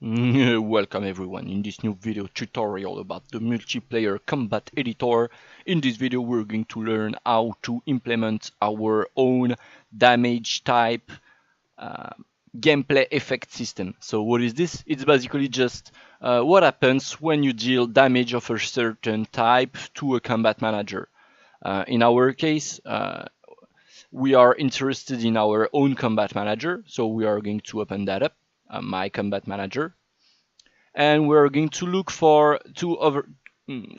Welcome everyone in this new video tutorial about the multiplayer combat editor. In this video we're going to learn how to implement our own damage type uh, gameplay effect system. So what is this? It's basically just what happens when you deal damage of a certain type to a combat manager. In our case, we are interested in our own combat manager, so we are going to open that up, my combat manager, and we're going to look for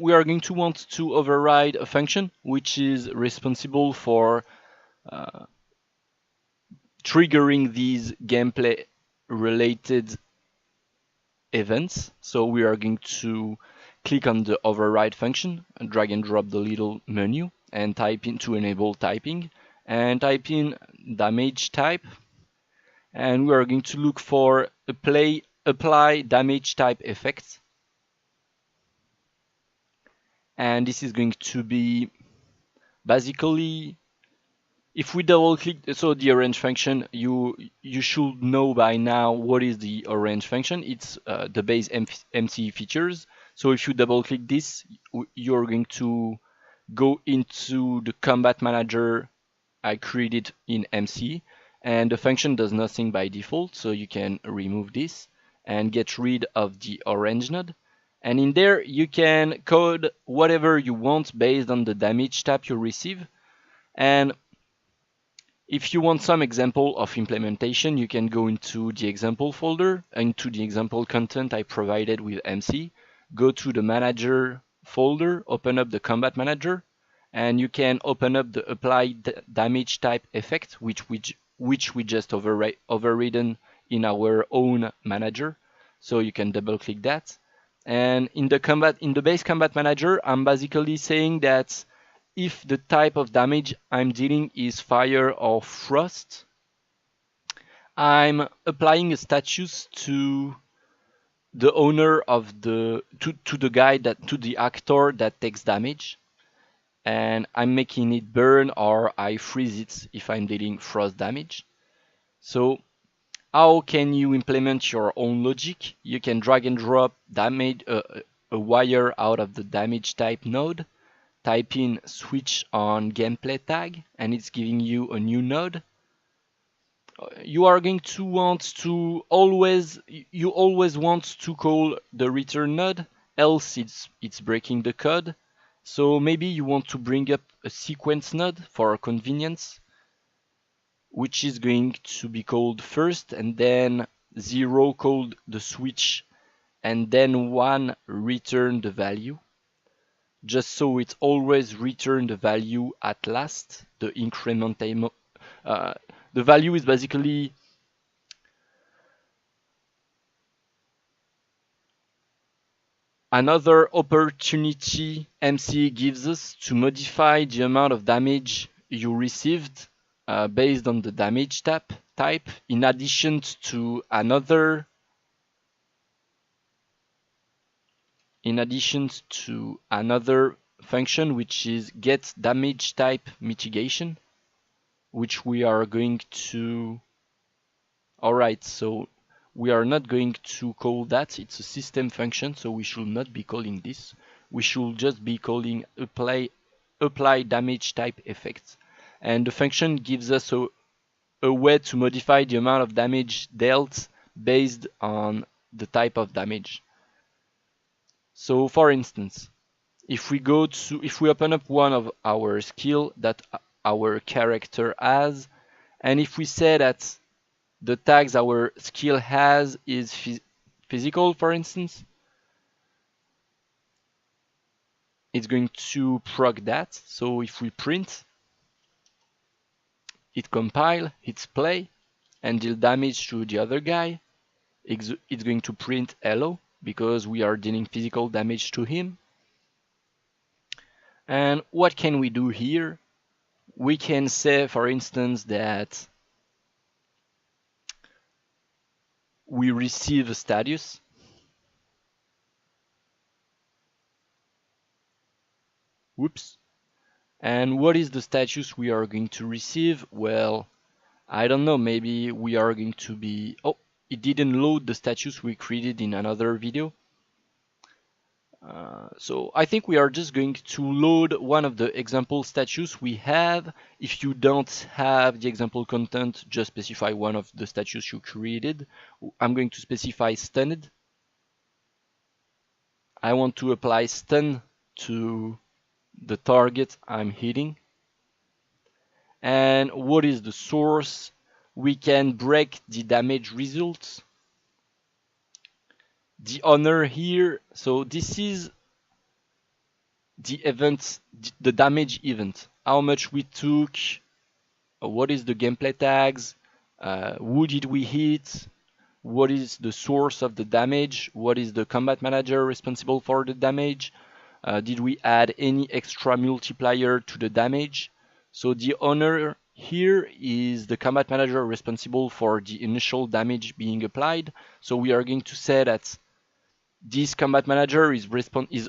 we are going to want to override a function which is responsible for uh, triggering these gameplay related events. So we are going to click on the override function and drag and drop the little menu and type in to enable typing and type in damage type, and we are going to look for apply damage type effect, and this is going to be basically, if we double click, so the arrange function, you should know by now what is the arrange function. It's the base MCE features. So if you double click this, you're going to go into the combat manager I created in MCE, and the function does nothing by default, so you can remove this and get rid of the orange node. And in there you can code whatever you want based on the damage type you receive. And if you want some example of implementation, you can go into the example folder, into the example content I provided with MC, go to the manager folder, open up the combat manager, and you can open up the apply damage type effect, which we just overridden in our own manager. So you can double click that. And in the base combat manager, I'm basically saying that if the type of damage I'm dealing is fire or frost, I'm applying a status to the owner of the to the actor that takes damage, and I'm making it burn or I freeze it if I'm dealing frost damage. So how can you implement your own logic? You can drag and drop damage a wire out of the damage type node, type in switch on gameplay tag, and it's giving you a new node. You are going to want to always want to call the return node, else it's breaking the code. So maybe you want to bring up a sequence node for convenience, which is going to be called first, and then 0 called the switch, and then 1 return the value, just so it always return the value at last. The increment the value is basically another opportunity MCE gives us to modify the amount of damage you received based on the damage type, in addition to another function, which is get damage type mitigation, which we are going to, alright, so we are not going to call that. It's a system function, so we should not be calling this. We should just be calling apply damage type effect. And the function gives us a way to modify the amount of damage dealt based on the type of damage. So for instance, if we open up one of our skill that our character has, and if we say that the tags our skill has is physical, for instance, it's going to proc that. So if we print, it compile, hits play, and deal damage to the other guy, it's going to print hello, because we are dealing physical damage to him. And what can we do here? We can say, for instance, that we receive a status. Whoops. And what is the status we are going to receive? Well, I don't know, maybe we are going to be, oh, it didn't load the status we created in another video. So I think we are just going to load one of the example status we have. If you don't have the example content, just specify one of the status you created. I'm going to specify stunned. I want to apply stun to the target I'm hitting. And what is the source? We can break the damage results. The honor here, so this is the event, the damage event. How much we took, what is the gameplay tags, who did we hit, what is the source of the damage, what is the combat manager responsible for the damage, did we add any extra multiplier to the damage. So the honor here is the combat manager responsible for the initial damage being applied. So we are going to say that this combat manager is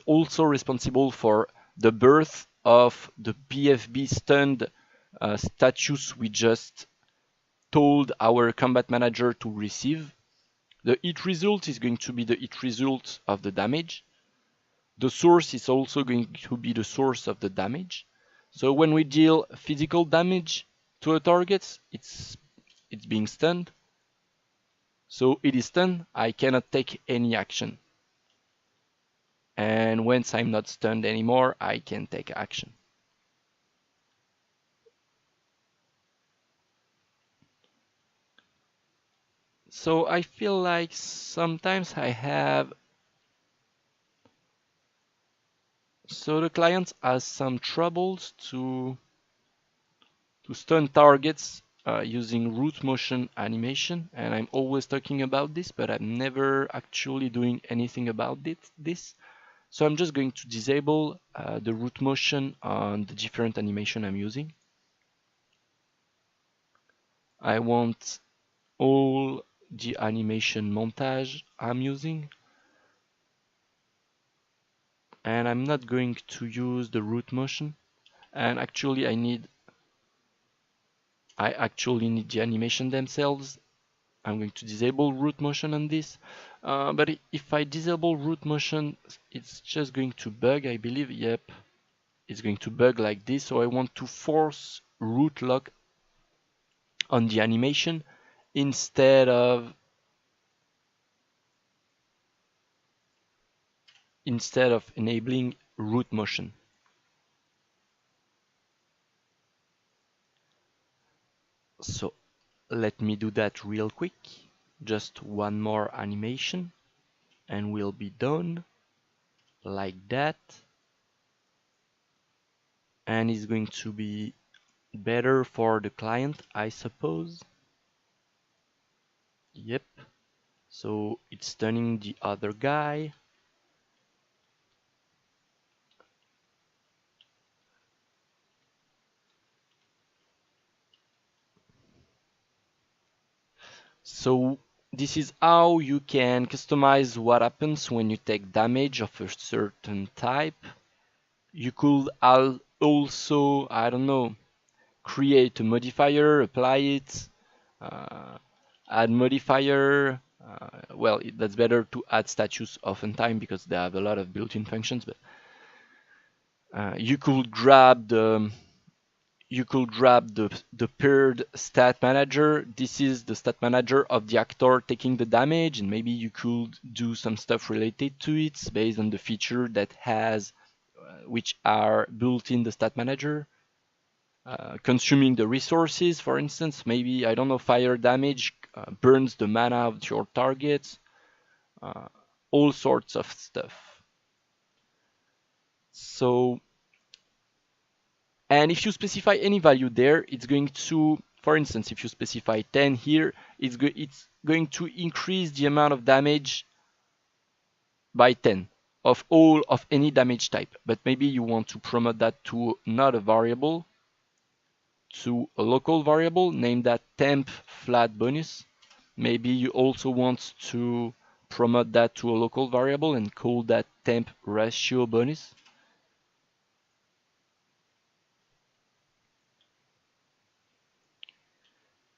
also responsible for the birth of the BFB stunned status we just told our combat manager to receive. The hit result is going to be the hit result of the damage. The source is also going to be the source of the damage. So when we deal physical damage to a target, it's being stunned. So it is stunned, I cannot take any action. And once I'm not stunned anymore, I can take action. So I feel like sometimes I have... So the client has some troubles to stun targets using root motion animation, and I'm always talking about this, but I'm never actually doing anything about this. So I'm just going to disable the root motion on the different animation I'm using. I want all the animation montage I'm using, and I'm not going to use the root motion. And actually I actually need the animation themselves. I'm going to disable root motion on this. But if I disable root motion, it's just going to bug, I believe. Yep, it's going to bug like this. So I want to force root lock on the animation instead of enabling root motion. So let me do that real quick. Just one more animation and we'll be done like that. And it's going to be better for the client, I suppose. Yep. So it's turning the other guy. So this is how you can customize what happens when you take damage of a certain type. You could also, I don't know, create a modifier, apply it, add modifier. Well, that's better to add status oftentimes because they have a lot of built-in functions. But you could grab the paired stat manager. This is the stat manager of the actor taking the damage, and maybe you could do some stuff related to it based on the feature that has which are built in the stat manager. Consuming the resources, for instance, maybe, I don't know, fire damage burns the mana of your target, all sorts of stuff. So, and if you specify any value there, it's going to, for instance, if you specify 10 here, it's going to increase the amount of damage by 10 of any damage type. But maybe you want to promote that to not a variable, to a local variable, name that temp flat bonus. Maybe you also want to promote that to a local variable and call that temp ratio bonus.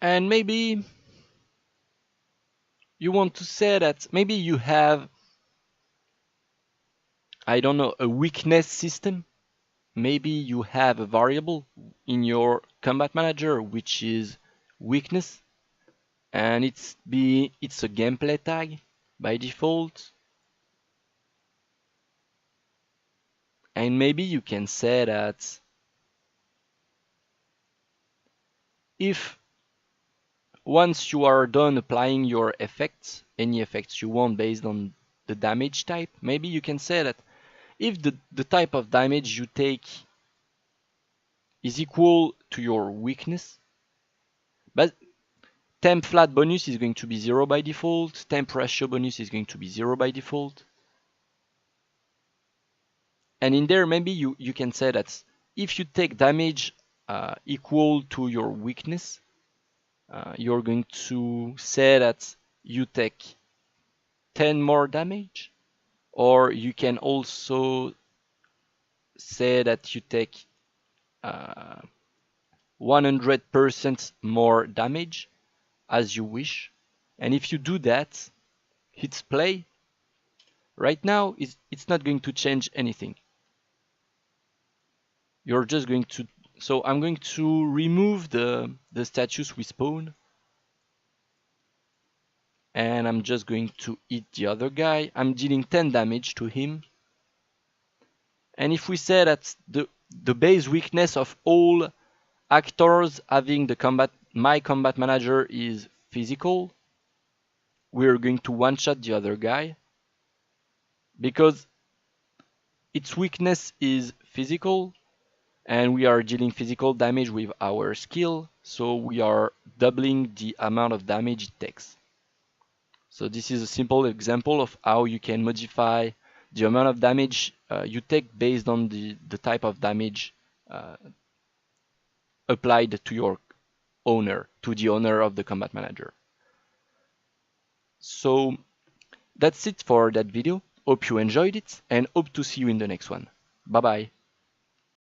And maybe you want to say that maybe you have, I don't know, a weakness system. Maybe you have a variable in your combat manager which is weakness, and it's a gameplay tag by default. And maybe you can say that if once you are done applying your effects, any effects you want based on the damage type, maybe you can say that if the type of damage you take is equal to your weakness, but temp flat bonus is going to be 0 by default, temp ratio bonus is going to be 0 by default. And in there, maybe you can say that if you take damage equal to your weakness, you're going to say that you take 10 more damage, or you can also say that you take 100% more damage as you wish. And if you do that, hit play. Right now, it's not going to change anything. You're just going to, so I'm going to remove the status we spawn, and I'm just going to hit the other guy. I'm dealing 10 damage to him. And if we say that the base weakness of all actors having my combat manager is physical, we're going to one-shot the other guy because its weakness is physical, and we are dealing physical damage with our skill, so we are doubling the amount of damage it takes. So this is a simple example of how you can modify the amount of damage you take based on the type of damage applied to your owner, to the owner of the combat manager. So that's it for that video. Hope you enjoyed it and hope to see you in the next one. Bye bye.